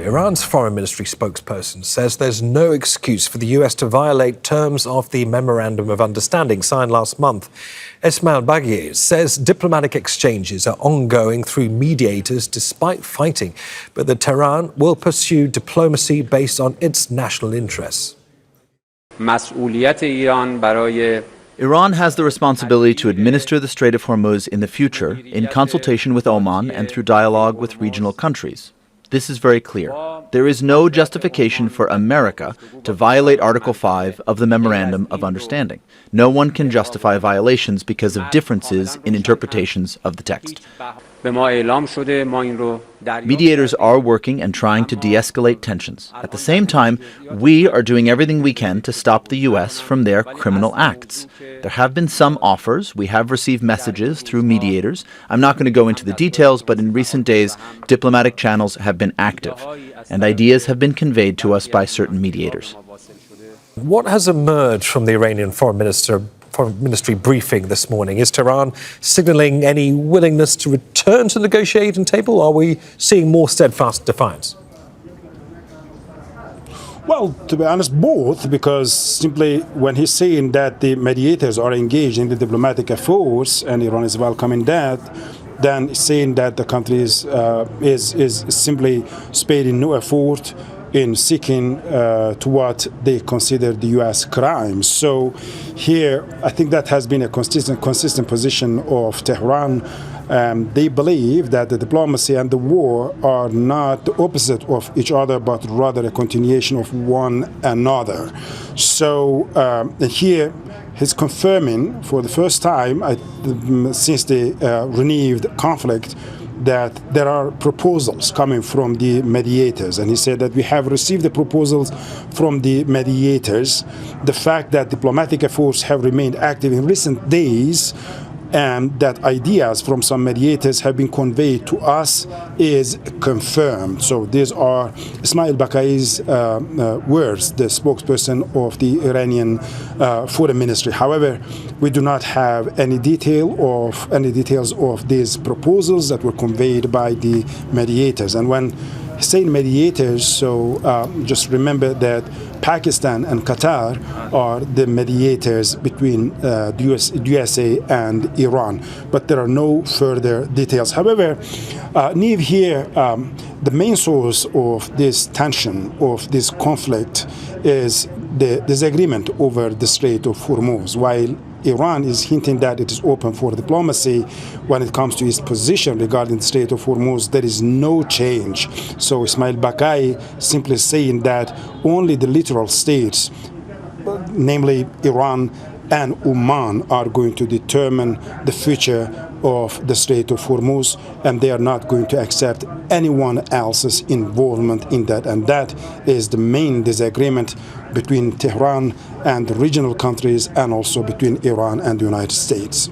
Iran's foreign ministry spokesperson says there's no excuse for the US to violate terms of the Memorandum of Understanding signed last month. Esmail Baghaei says diplomatic exchanges are ongoing through mediators despite fighting, but that Tehran will pursue diplomacy based on its national interests. Iran has the responsibility to administer the Strait of Hormuz in the future in consultation with Oman and through dialogue with regional countries. This is very clear. There is no justification for America to violate Article 5 of the Memorandum of Understanding. No one can justify violations because of differences in interpretations of the text. Mediators are working and trying to de-escalate tensions. At the same time, we are doing everything we can to stop the U.S. from their criminal acts. There have been some offers. We have received messages through mediators. I'm not going to go into the details, but in recent days, diplomatic channels have been active, and ideas have been conveyed to us by certain mediators. What has emerged from the Iranian Foreign Ministry briefing this morning? Is Tehran signaling any willingness to return to the negotiating table, or are we seeing more steadfast defiance? Well, to be honest, both, because simply when he's saying that the mediators are engaged in the diplomatic efforts and Iran is welcoming that, then saying that the country is simply sparing no effort in seeking to what they consider the U.S. crimes. So here, I think that has been a consistent position of Tehran. They believe that the diplomacy and the war are not the opposite of each other, but rather a continuation of one another. So here, he's confirming for the first time since the renewed conflict that there are proposals coming from the mediators. And he said that we have received the proposals from the mediators. The fact that diplomatic efforts have remained active in recent days and that ideas from some mediators have been conveyed to us is confirmed. So these are Esmail Baghai's words, the spokesperson of the Iranian Foreign Ministry. However, we do not have any details of these proposals that were conveyed by the mediators. And when saying mediators, so just remember that Pakistan and Qatar are the mediators between the USA and Iran, but there are no further details. However, Neve, here, the main source of this tension, of this conflict, is the disagreement over the Strait of Hormuz. While Iran is hinting that it is open for diplomacy when it comes to its position regarding the Strait of Hormuz, there is no change. So Esmail Baghaei simply saying that only the littoral states, namely Iran and Oman, are going to determine the future of the Strait of Hormuz, and they are not going to accept anyone else's involvement in that. And that is the main disagreement between Tehran and the regional countries, and also between Iran and the United States.